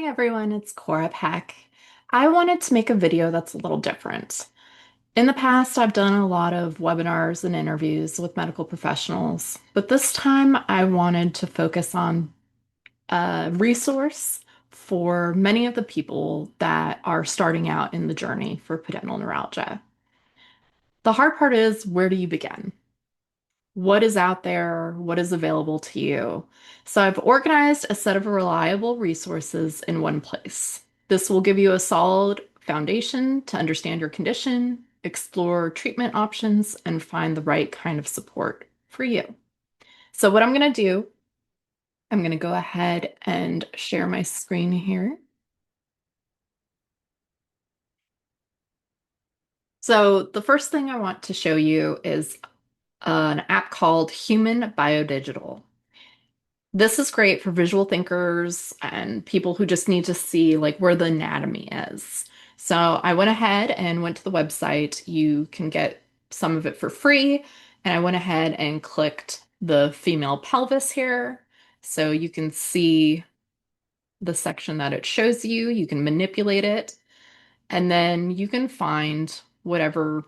everyone, it's Cora Peck. I wanted to make a video that's a little different. In the past, I've done a lot of webinars and interviews with medical professionals, but this time I wanted to focus on a resource for many of the people that are starting out in the journey for pudendal neuralgia. The hard part is, where do you begin? What is out there? What is available to you? So I've organized a set of reliable resources in one place. This will give you a solid foundation to understand your condition, explore treatment options, and find the right kind of support for you. So what I'm going to do, I'm going to go ahead and share my screen here. So the first thing I want to show you is an app called Human BioDigital. This is great for visual thinkers and people who just need to see like where the anatomy is. So I went ahead and went to the website. You can get some of it for free. And I went ahead and clicked the female pelvis here. So you can see the section that it shows you. You can manipulate it. And then you can find whatever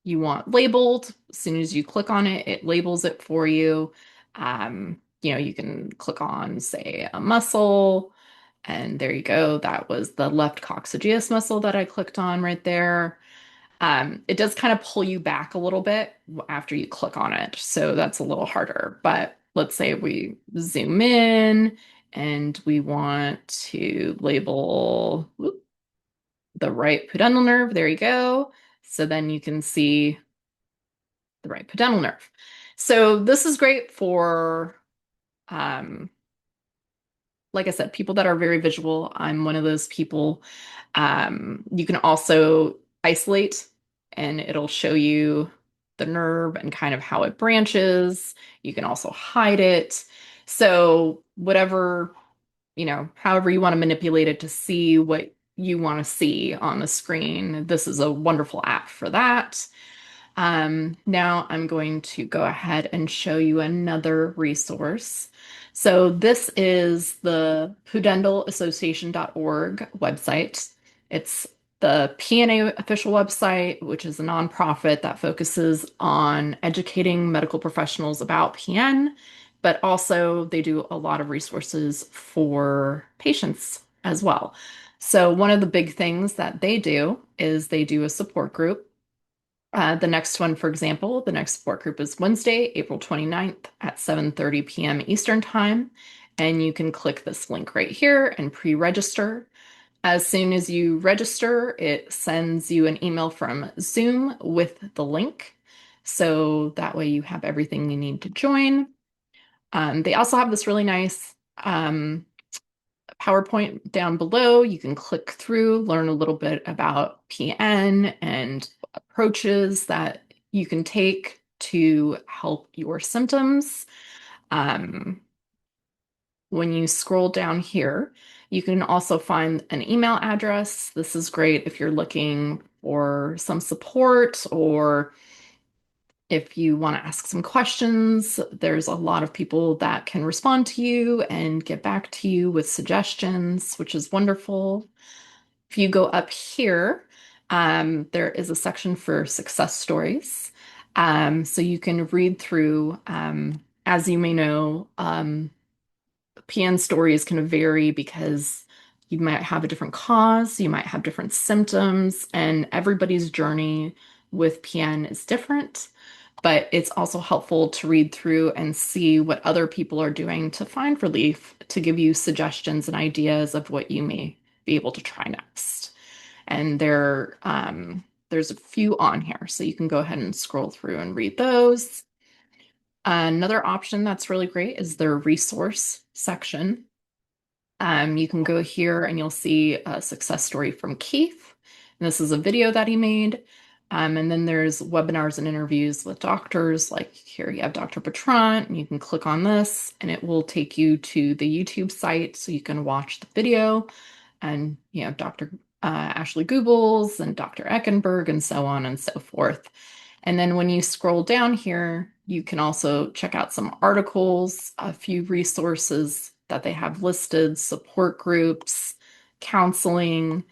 you want labeled. As soon as you click on it, it labels it for you. You can click on, say, a muscle, and there you go. That was the left coccygeus muscle that I clicked on right there. It does kind of pull you back a little bit after you click on it, so that's a little harder. But let's say we zoom in and we want to label the right pudendal nerve. There you go. So then you can see the right pudendal nerve. So this is great for, um, like I said, people that are very visual. I'm one of those people. You can also isolate and it'll show you the nerve and kind of how it branches. You can also hide it. So whatever, however you want to manipulate it to see what you want to see on the screen, this is a wonderful app for that. Now I'm going to go ahead and show you another resource. So this is the pudendalassociation.org website. It's the PNA official website, which is a nonprofit that focuses on educating medical professionals about PN, but also they do a lot of resources for patients as well. So one of the big things that they do is they do a support group. The next one, for example, the next support group is Wednesday, April 29th at 7:30 p.m. Eastern Time. And you can click this link right here and pre-register. As soon as you register, it sends you an email from Zoom with the link. So that way you have everything you need to join. They also have this really nice PowerPoint down below. You can click through, learn a little bit about PN and approaches that you can take to help your symptoms. Um, when you scroll down here, you can also find an email address. This is great if you're looking for some support or if you want to ask some questions. There's a lot of people that can respond to you and get back to you with suggestions, which is wonderful. If you go up here, there is a section for success stories. So you can read through, as you may know, PN stories can vary because you might have a different cause, you might have different symptoms, and everybody's journey with PN is different. But it's also helpful to read through and see what other people are doing to find relief, to give you suggestions and ideas of what you may be able to try next. And there's a few on here, so you can go ahead and scroll through and read those. Another option that's really great is their resource section. You can go here and you'll see a success story from Keith. And this is a video that he made. And then there's webinars and interviews with doctors. Like here you have Dr. Bertrand, and you can click on this and it will take you to the YouTube site so you can watch the video. And you know, Dr. Ashley Googles and Dr. Eckenberg and so on and so forth. And then when you scroll down here, you can also check out some articles, a few resources that they have listed, support groups, counseling,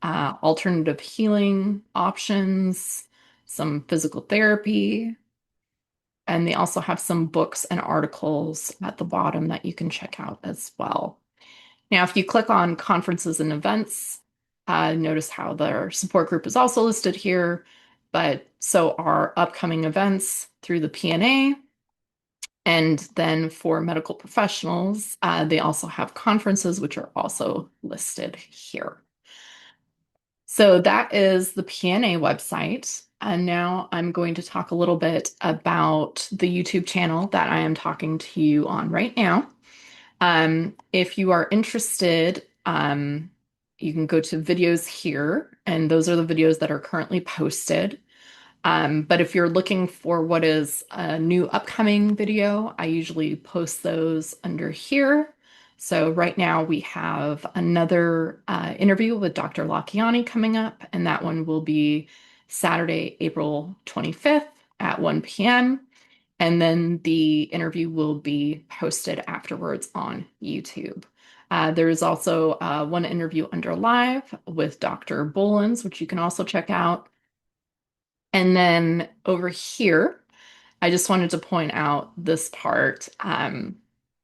alternative healing options, some physical therapy, and they also have some books and articles at the bottom that you can check out as well. Now, if you click on conferences and events, notice how their support group is also listed here, but so are upcoming events through the PNA. And then for medical professionals, they also have conferences, which are also listed here. So that is the PNA website. And now I'm going to talk a little bit about the YouTube channel that I am talking to you on right now. If you are interested, you can go to videos here, and those are the videos that are currently posted. But if you're looking for what is a new upcoming video, I usually post those under here. So right now we have another interview with Dr. Lakiani coming up, and that one will be Saturday, April 25th at 1 p.m. And then the interview will be posted afterwards on YouTube. There is also one interview under live with Dr. Bolins, which you can also check out. And then over here, I just wanted to point out this part.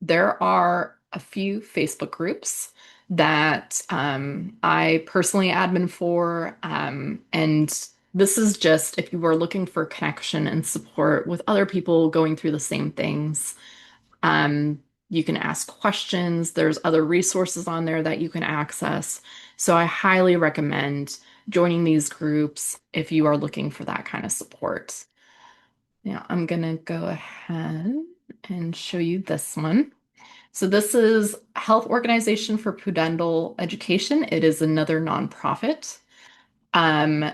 There are a few Facebook groups that I personally admin for. And this is just if you are looking for connection and support with other people going through the same things. Um, you can ask questions. There's other resources on there that you can access. So I highly recommend joining these groups if you are looking for that kind of support. Now I'm gonna go ahead and show you this one. So this is Health Organization for Pudendal Education. It is another nonprofit. Um,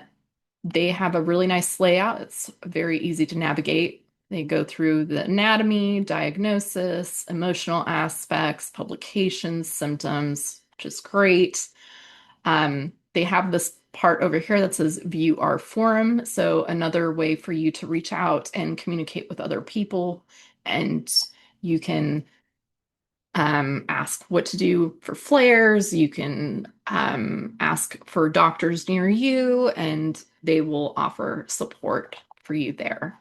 they have a really nice layout. It's very easy to navigate. They go through the anatomy, diagnosis, emotional aspects, publications, symptoms, which is great. They have this part over here that says view our forum. So another way for you to reach out and communicate with other people. And you can ask what to do for flares. You can ask for doctors near you, and they will offer support for you there.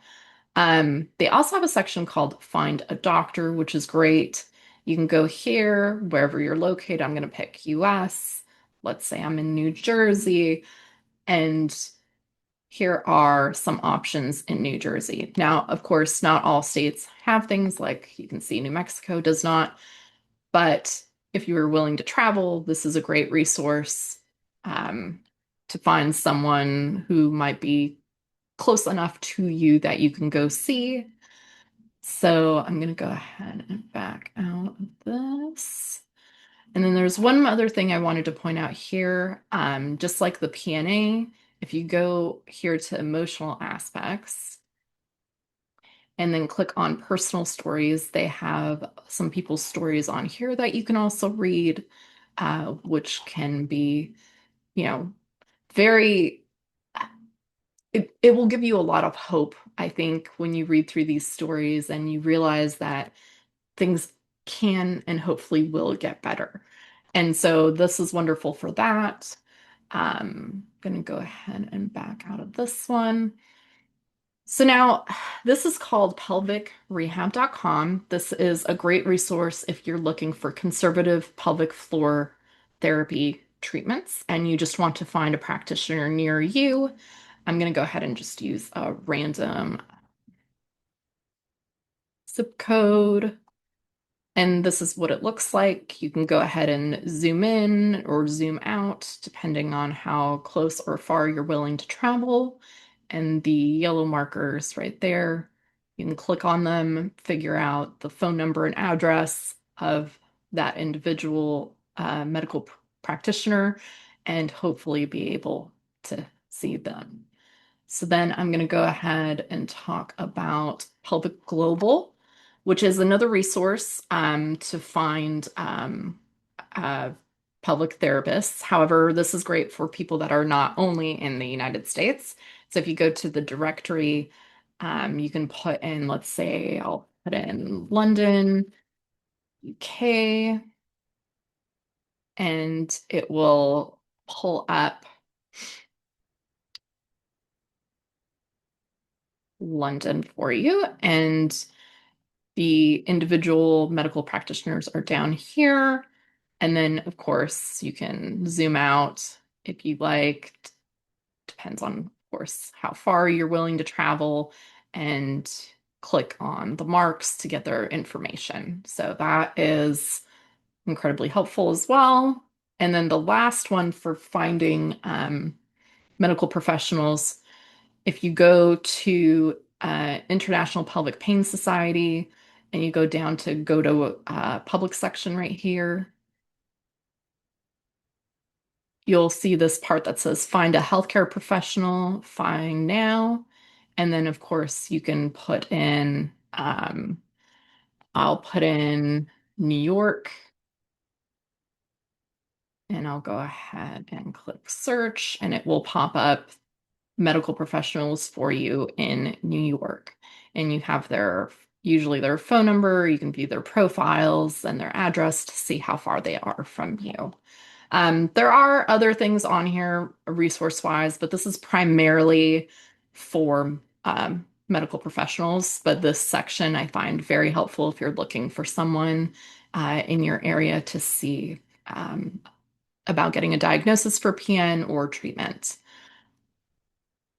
They also have a section called Find a Doctor, which is great. You can go here, wherever you're located. I'm going to pick US. Let's say I'm in New Jersey, and here are some options in New Jersey. Now, of course, not all states have things like you can see New Mexico does not. But if you are willing to travel, this is a great resource um, to find someone who might be close enough to you that you can go see. So I'm going to go ahead and back out of this. And then there's one other thing I wanted to point out here. Just like the PNA, if you go here to emotional aspects, and then click on personal stories. They have some people's stories on here that you can also read, which can be, you know, very, it will give you a lot of hope, I think, when you read through these stories and you realize that things can and hopefully will get better. And so this is wonderful for that. I'm going to go ahead and back out of this one. So now this is called pelvicrehab.com. This is a great resource if you're looking for conservative pelvic floor therapy treatments and you just want to find a practitioner near you. I'm going to go ahead and just use a random zip code. And this is what it looks like. You can go ahead and zoom in or zoom out, depending on how close or far you're willing to travel. And the yellow markers right there, you can click on them, figure out the phone number and address of that individual medical practitioner, and hopefully be able to see them. So then I'm going to go ahead and talk about Pelvic Global, which is another resource to find uh, pelvic therapists. However, this is great for people that are not only in the United States. So if you go to the directory, you can put in, let's say, I'll put in London, UK, and it will pull up London for you. And the individual medical practitioners are down here. And then, of course, you can zoom out if you like. Depends on, of course, how far you're willing to travel, and click on the marks to get their information. So that is incredibly helpful as well. And then the last one for finding medical professionals, if you go to International Pelvic Pain Society and you go to public section right here, you'll see this part that says find a healthcare professional, find now. And then, of course, you can put in, I'll put in New York, and I'll go ahead and click search, and it will pop up medical professionals for you in New York. And you have usually their phone number, you can view their profiles and their address to see how far they are from you. There are other things on here resource-wise, but this is primarily for medical professionals. But this section I find very helpful if you're looking for someone in your area to see about getting a diagnosis for PN or treatment.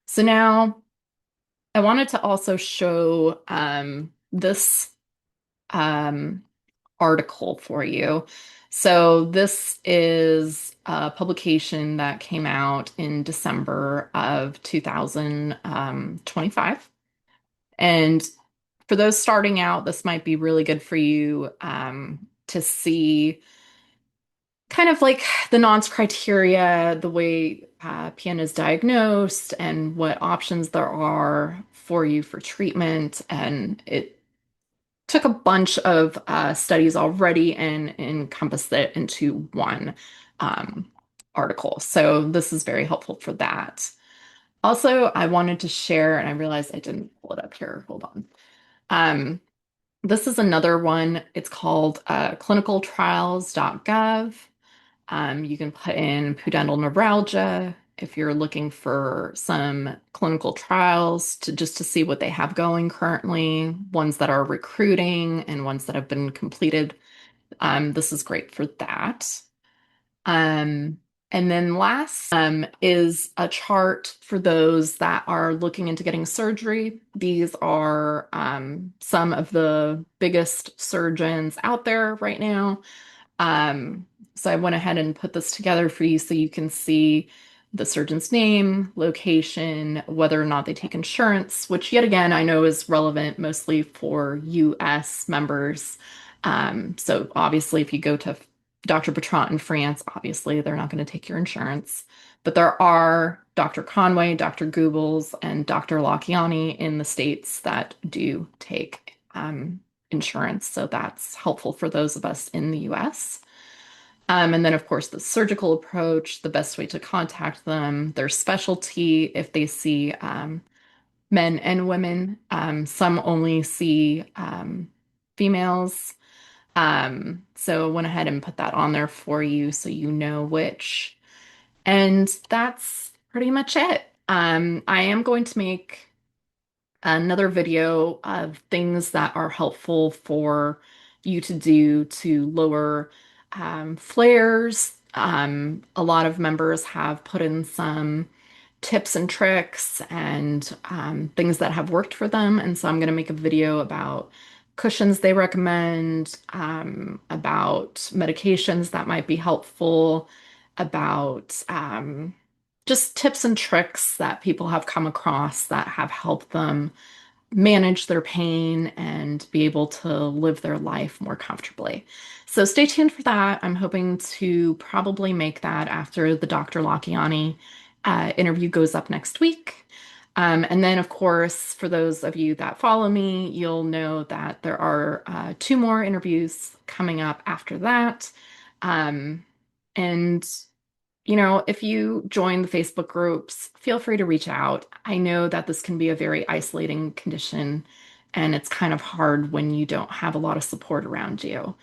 So now I wanted to also show this um, article for you. So this is a publication that came out in December of 2025. And for those starting out, this might be really good for you to see kind of like the nonce criteria, the way PN is diagnosed, and what options there are for you for treatment. And it took a bunch of studies already and encompassed it into one article. So this is very helpful for that. Also, I wanted to share, and I realized I didn't pull it up here. Hold on. Um, this is another one. It's called clinicaltrials.gov. You can put in pudendal neuralgia if you're looking for some clinical trials to just to see what they have going currently, ones that are recruiting and ones that have been completed. This is great for that. Um, and then last is a chart for those that are looking into getting surgery. These are some of the biggest surgeons out there right now. Um, so I went ahead and put this together for you so you can see the surgeon's name, location, whether or not they take insurance, which yet again I know is relevant mostly for US members. So obviously if you go to Dr. Bertrand in France, obviously they're not going to take your insurance. But there are Dr. Conway, Dr. Googles, and Dr. Locchiani in the States that do take insurance. So that's helpful for those of us in the US. And then, of course, the surgical approach, the best way to contact them, their specialty, if they see men and women. Some only see females. So I went ahead and put that on there for you so you know which. And that's pretty much it. I am going to make another video of things that are helpful for you to do to lower flares. A lot of members have put in some tips and tricks and things that have worked for them. And so I'm going to make a video about cushions they recommend, about medications that might be helpful, about just tips and tricks that people have come across that have helped them manage their pain and be able to live their life more comfortably. So stay tuned for that. I'm hoping to probably make that after the Dr. Locchiani interview goes up next week. And then, of course, for those of you that follow me, you'll know that there are two more interviews coming up after that. Um, and if you join the Facebook groups, feel free to reach out. I know that this can be a very isolating condition, and it's kind of hard when you don't have a lot of support around you.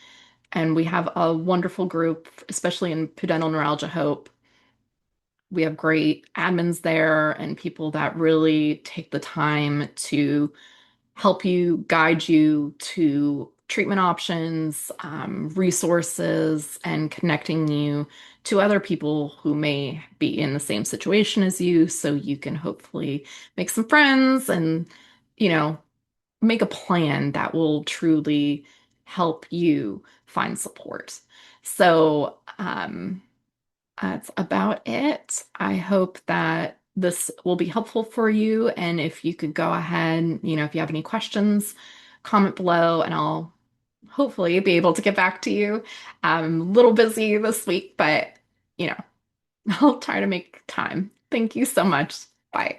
And we have a wonderful group, especially in Pudendal Neuralgia Hope. We have great admins there and people that really take the time to help you, guide you to treatment options, resources, and connecting you to other people who may be in the same situation as you, so you can hopefully make some friends and, you know, make a plan that will truly help you find support. So, that's about it. I hope that this will be helpful for you. And if you could go ahead, if you have any questions, comment below and I'll hopefully be able to get back to you. I'm a little busy this week, but you know, I'll try to make time. Thank you so much. Bye.